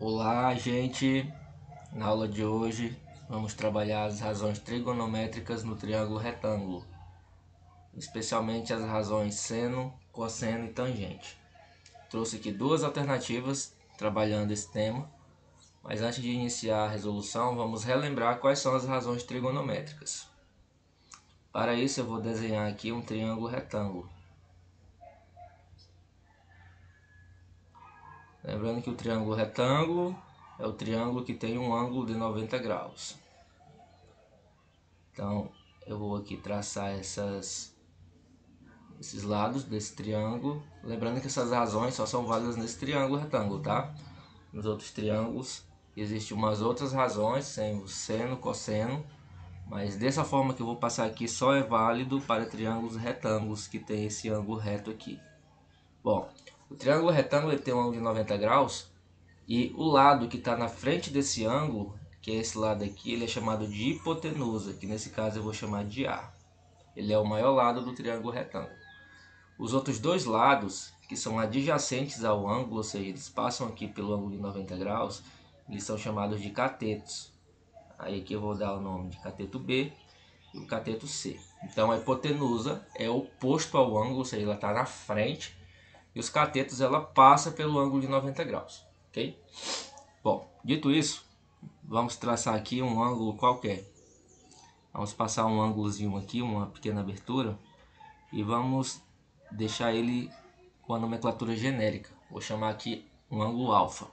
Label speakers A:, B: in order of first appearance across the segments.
A: Olá, gente! Na aula de hoje vamos trabalhar as razões trigonométricas no triângulo retângulo, especialmente as razões seno, cosseno e tangente. Trouxe aqui duas alternativas trabalhando esse tema, mas antes de iniciar a resolução, vamos relembrar quais são as razões trigonométricas. Para isso, eu vou desenhar aqui um triângulo retângulo. Lembrando que o triângulo retângulo é o triângulo que tem um ângulo de 90 graus. Então, eu vou aqui traçar esses lados desse triângulo. Lembrando que essas razões só são válidas nesse triângulo retângulo, tá? Nos outros triângulos existem umas outras razões, sendo seno, cosseno. Mas dessa forma que eu vou passar aqui, só é válido para triângulos retângulos que tem esse ângulo reto aqui. Bom, o triângulo retângulo ele tem um ângulo de 90 graus. E o lado que está na frente desse ângulo, que é esse lado aqui, ele é chamado de hipotenusa, que nesse caso eu vou chamar de A. Ele é o maior lado do triângulo retângulo. Os outros dois lados, que são adjacentes ao ângulo, ou seja, eles passam aqui pelo ângulo de 90 graus, eles são chamados de catetos. Aí aqui eu vou dar o nome de cateto B e o cateto C. Então a hipotenusa é oposto ao ângulo, ou seja, ela está na frente, e os catetos ela passa pelo ângulo de 90 graus. Ok? Bom, dito isso, vamos traçar aqui um ângulo qualquer. Vamos passar um ângulozinho aqui, uma pequena abertura, e vamos deixar ele com a nomenclatura genérica. Vou chamar aqui um ângulo alfa.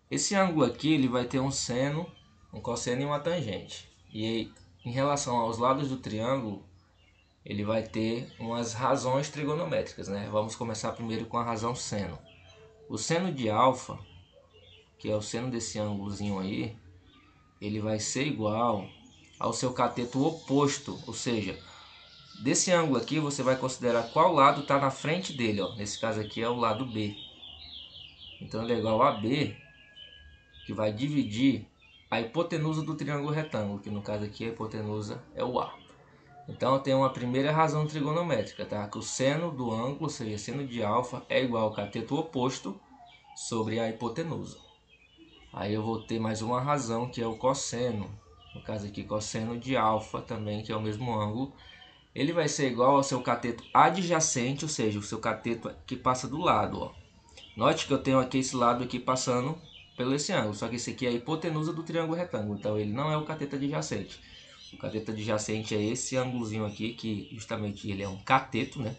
A: Esse ângulo aqui ele vai ter um seno, um cosseno e uma tangente. E em relação aos lados do triângulo, ele vai ter umas razões trigonométricas, né? Vamos começar primeiro com a razão seno. O seno de alfa, que é o seno desse ângulozinho aí, ele vai ser igual ao seu cateto oposto, ou seja, desse ângulo aqui você vai considerar qual lado está na frente dele, ó. Nesse caso aqui é o lado B. Então ele é igual a B, que vai dividir a hipotenusa do triângulo retângulo, que no caso aqui a hipotenusa é o A. Então eu tenho uma primeira razão trigonométrica, tá? Que o seno do ângulo, ou seja, seno de alfa, é igual ao cateto oposto sobre a hipotenusa. Aí eu vou ter mais uma razão, que é o cosseno. No caso aqui, cosseno de alfa também, que é o mesmo ângulo. Ele vai ser igual ao seu cateto adjacente, ou seja, o seu cateto que passa do lado, ó. Note que eu tenho aqui esse lado aqui passando pelo esse ângulo, só que esse aqui é a hipotenusa do triângulo retângulo, então ele não é o cateto adjacente. O cateto adjacente é esse ângulozinho aqui, que justamente ele é um cateto, né?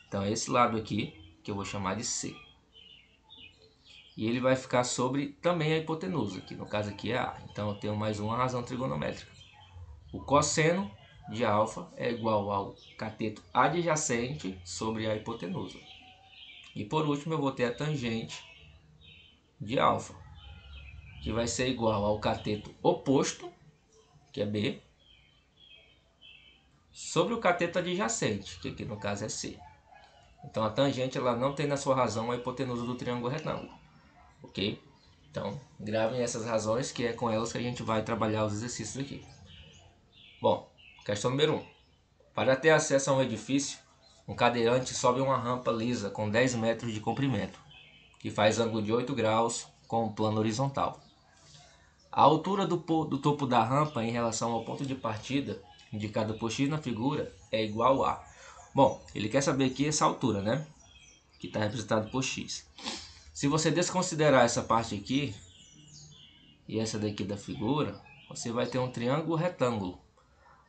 A: Então é esse lado aqui, que eu vou chamar de C. E ele vai ficar sobre também a hipotenusa, que no caso aqui é A. Então eu tenho mais uma razão trigonométrica. O cosseno de alfa é igual ao cateto adjacente sobre a hipotenusa. E por último eu vou ter a tangente de alfa, que vai ser igual ao cateto oposto, que é B, sobre o cateto adjacente, que aqui no caso é C. Então a tangente ela não tem na sua razão a hipotenusa do triângulo retângulo. Ok? Então gravem essas razões, que é com elas que a gente vai trabalhar os exercícios aqui. Bom, questão número 1. Para ter acesso a um edifício, um cadeirante sobe uma rampa lisa com 10 metros de comprimento, que faz ângulo de 8 graus com um plano horizontal. A altura do topo da rampa em relação ao ponto de partida, indicado por X na figura, é igual a... Bom, ele quer saber aqui essa altura, né? Que está representado por X. Se você desconsiderar essa parte aqui, e essa daqui da figura, você vai ter um triângulo retângulo.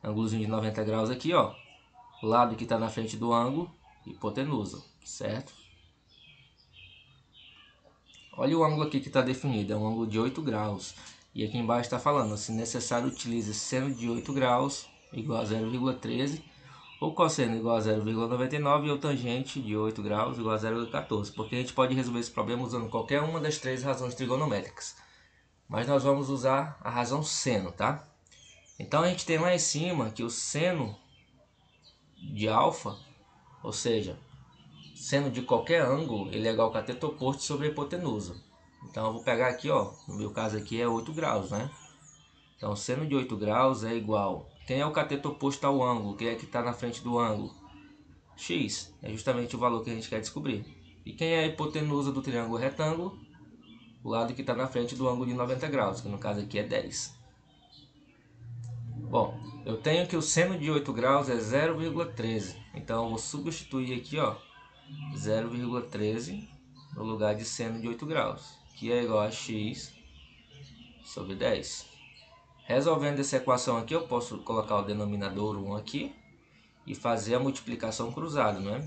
A: Ângulozinho de 90 graus aqui, ó. O lado que está na frente do ângulo, hipotenusa, certo? Olha o ângulo aqui que está definido, é um ângulo de 8 graus. E aqui embaixo está falando, se necessário, utilize seno de 8 graus igual a 0,13, ou cosseno igual a 0,99 e o tangente de 8 graus igual a 0,14. Porque a gente pode resolver esse problema usando qualquer uma das três razões trigonométricas. Mas nós vamos usar a razão seno, tá? Então a gente tem lá em cima que o seno de alfa, ou seja, seno de qualquer ângulo, ele é igual ao cateto oposto sobre a hipotenusa. Então eu vou pegar aqui, ó, no meu caso aqui é 8 graus, né? Então seno de 8 graus é igual... Quem é o cateto oposto ao ângulo? Quem é que está na frente do ângulo? X, é justamente o valor que a gente quer descobrir. E quem é a hipotenusa do triângulo retângulo? o lado que está na frente do ângulo de 90 graus, que no caso aqui é 10. Bom, eu tenho que o seno de 8 graus é 0,13. Então eu vou substituir aqui, ó, 0,13 no lugar de seno de 8 graus, que é igual a x sobre 10. Resolvendo essa equação aqui, eu posso colocar o denominador 1 aqui e fazer a multiplicação cruzada, não é?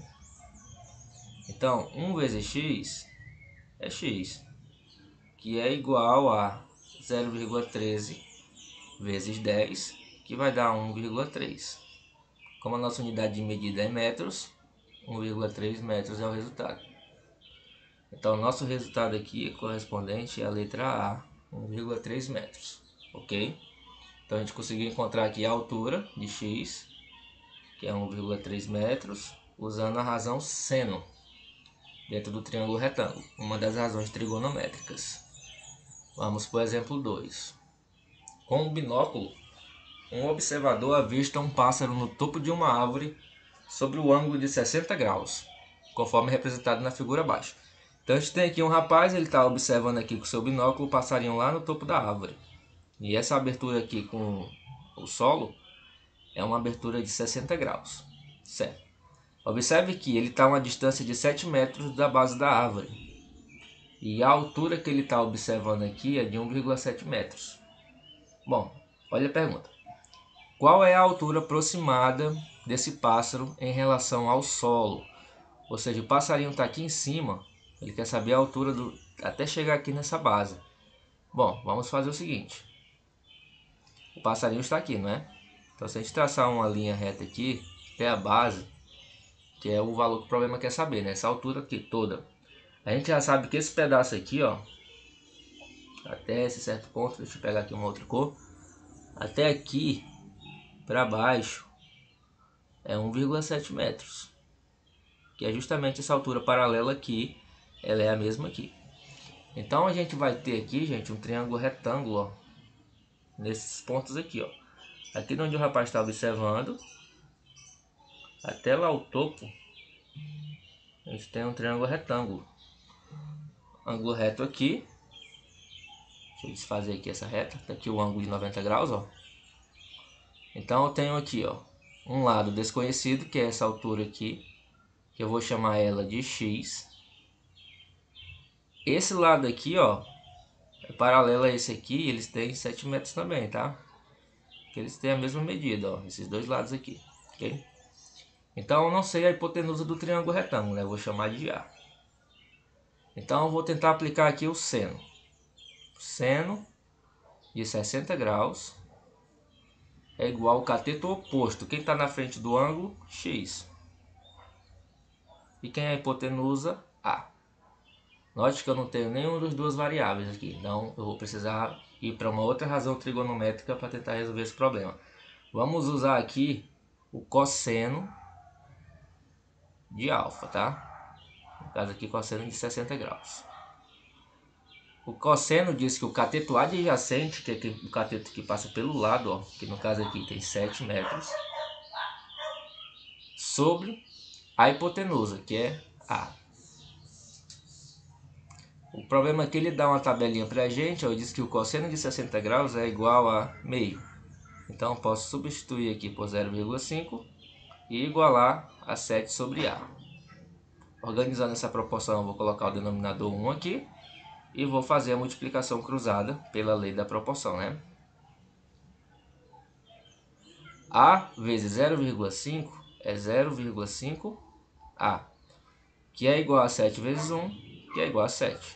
A: Então, 1 vezes x é x, que é igual a 0,13 vezes 10, que vai dar 1,3. Como a nossa unidade de medida é metros, 1,3 metros é o resultado. Então, o nosso resultado aqui correspondente é a letra A, 1,3 metros, ok? Então, a gente conseguiu encontrar aqui a altura de x, que é 1,3 metros, usando a razão seno, dentro do triângulo retângulo, uma das razões trigonométricas. Vamos para o exemplo 2. Com um binóculo, um observador avista um pássaro no topo de uma árvore sobre o ângulo de 60 graus, conforme representado na figura abaixo. Então a gente tem aqui um rapaz, ele está observando aqui com o seu binóculo o passarinho lá no topo da árvore. E essa abertura aqui com o solo é uma abertura de 60 graus, certo? Observe que ele está a uma distância de 7 metros da base da árvore. E a altura que ele está observando aqui é de 1,7 metros. Bom, olha a pergunta. Qual é a altura aproximada desse pássaro em relação ao solo? Ou seja, o passarinho está aqui em cima, ele quer saber a altura até chegar aqui nessa base. Bom, vamos fazer o seguinte. O passarinho está aqui, não é? Então, se a gente traçar uma linha reta aqui, até a base, que é o valor que o problema quer saber, né? Essa altura aqui toda. A gente já sabe que esse pedaço aqui, ó, até esse certo ponto, deixa eu pegar aqui uma outra cor, até aqui para baixo é 1,7 metros, que é justamente essa altura paralela aqui, ela é a mesma aqui. Então a gente vai ter aqui, gente, um triângulo retângulo, ó, nesses pontos aqui, ó. Aqui onde o rapaz está observando, até lá o topo, a gente tem um triângulo retângulo. Ângulo reto aqui. Deixa eu desfazer aqui essa reta. Tá aqui o ângulo de 90 graus, ó. Então eu tenho aqui, ó, um lado desconhecido, que é essa altura aqui, que eu vou chamar ela de x. Esse lado aqui, ó, é paralelo a esse aqui, eles têm 7 metros também, tá? Que eles têm a mesma medida, ó, esses dois lados aqui, ok? Então eu não sei a hipotenusa do triângulo retângulo, né? Eu vou chamar de A. Então eu vou tentar aplicar aqui o seno. Seno de 60 graus é igual ao cateto oposto. Quem está na frente do ângulo? X. E quem é a hipotenusa? A. Note que eu não tenho nenhuma das duas variáveis aqui. Então eu vou precisar ir para uma outra razão trigonométrica para tentar resolver esse problema. Vamos usar aqui o cosseno de alfa, tá? No caso aqui, cosseno de 60 graus. O cosseno diz que o cateto adjacente, que é o cateto que passa pelo lado, ó, que no caso aqui tem 7 metros, sobre a hipotenusa, que é A. O problema é que ele dá uma tabelinha para a gente, ó, diz que o cosseno de 60 graus é igual a meio. Então eu posso substituir aqui por 0,5 e igualar a 7 sobre A. Organizando essa proporção, eu vou colocar o denominador 1 aqui e vou fazer a multiplicação cruzada pela lei da proporção, né? A vezes 0,5 é 0,5A, que é igual a 7 vezes 1, que é igual a 7.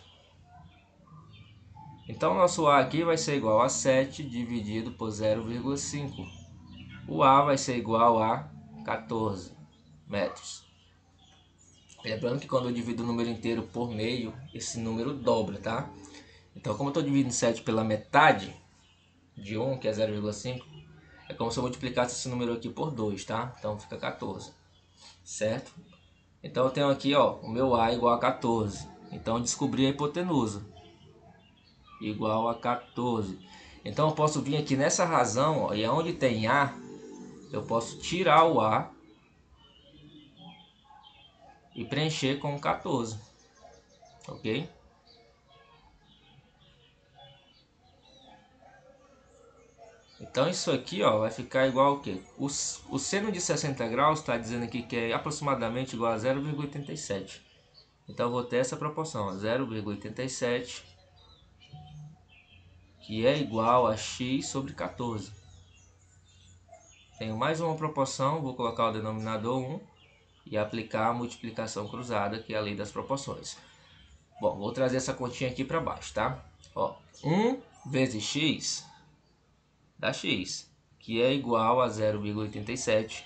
A: Então, nosso A aqui vai ser igual a 7 dividido por 0,5. O A vai ser igual a 14 metros. Lembrando que quando eu divido o número inteiro por meio, esse número dobra, tá? Então, como eu estou dividindo 7 pela metade de 1, que é 0,5, é como se eu multiplicasse esse número aqui por 2, tá? Então, fica 14, certo? Então, eu tenho aqui, ó, o meu A igual a 14. Então, eu descobri a hipotenusa, igual a 14. Então, eu posso vir aqui nessa razão, ó, e onde tem A, eu posso tirar o A e preencher com 14, ok? Então isso aqui, ó, vai ficar igual o quê? O seno de 60 graus está dizendo aqui que é aproximadamente igual a 0,87. Então eu vou ter essa proporção, 0,87, que é igual a x sobre 14. Tenho mais uma proporção, vou colocar o denominador 1 e aplicar a multiplicação cruzada, que é a lei das proporções. Bom, vou trazer essa continha aqui para baixo, tá? Ó, 1 vezes x dá x, que é igual a 0,87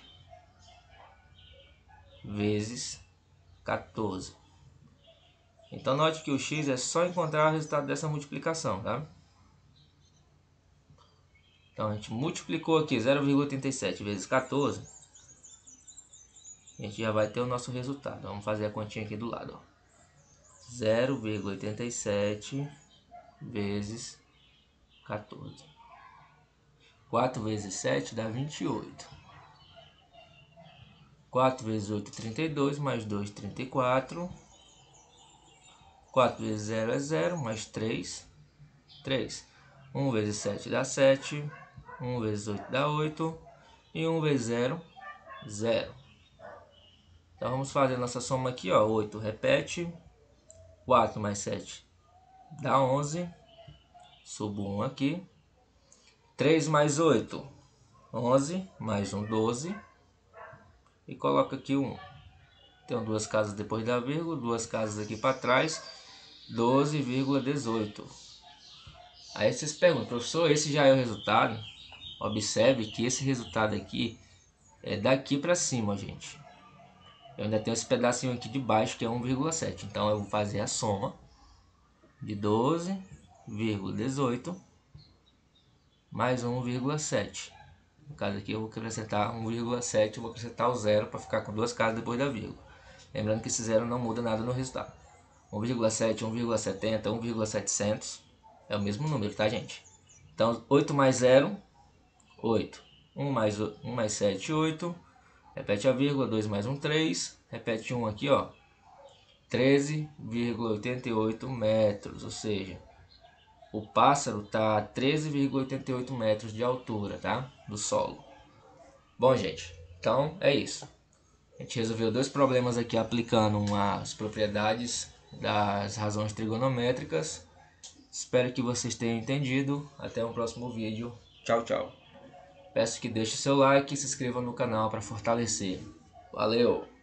A: vezes 14. Então note que o x é só encontrar o resultado dessa multiplicação, tá? Então a gente multiplicou aqui 0,87 vezes 14. A gente já vai ter o nosso resultado. Vamos fazer a continha aqui do lado, ó. 0,87 vezes 14. 4 vezes 7 dá 28. 4 vezes 8, 32, mais 2, 34. 4 vezes 0 é 0, mais 3, 3. 1 vezes 7 dá 7. 1 vezes 8 dá 8. E 1 vezes 0, 0. Então vamos fazer nossa soma aqui, ó. 8 repete. 4 mais 7 dá 11. Subo 1 aqui. 3 mais 8, 11. Mais 1, 12. E coloco aqui 1. Tenho duas casas depois da vírgula, duas casas aqui para trás. 12,18. Aí vocês perguntam, professor, esse já é o resultado? Observe que esse resultado aqui é daqui para cima, gente. Eu ainda tenho esse pedacinho aqui de baixo que é 1,7. Então eu vou fazer a soma de 12,18 mais 1,7. No caso aqui eu vou acrescentar 1,7, eu vou acrescentar o zero para ficar com duas casas depois da vírgula. Lembrando que esse zero não muda nada no resultado. 1,7, 1,70, 1,700 é o mesmo número, tá, gente? Então 8 mais 0, 8. 1 mais 7, 8. Repete a vírgula, 2 mais 1, 3. Repete 1 aqui, ó. 13,88 metros, ou seja, o pássaro está a 13,88 metros de altura, tá? Do solo. Bom, gente, então é isso. A gente resolveu dois problemas aqui aplicando as propriedades das razões trigonométricas. Espero que vocês tenham entendido. Até o próximo vídeo. Tchau, tchau. Peço que deixe seu like e se inscreva no canal para fortalecer. Valeu!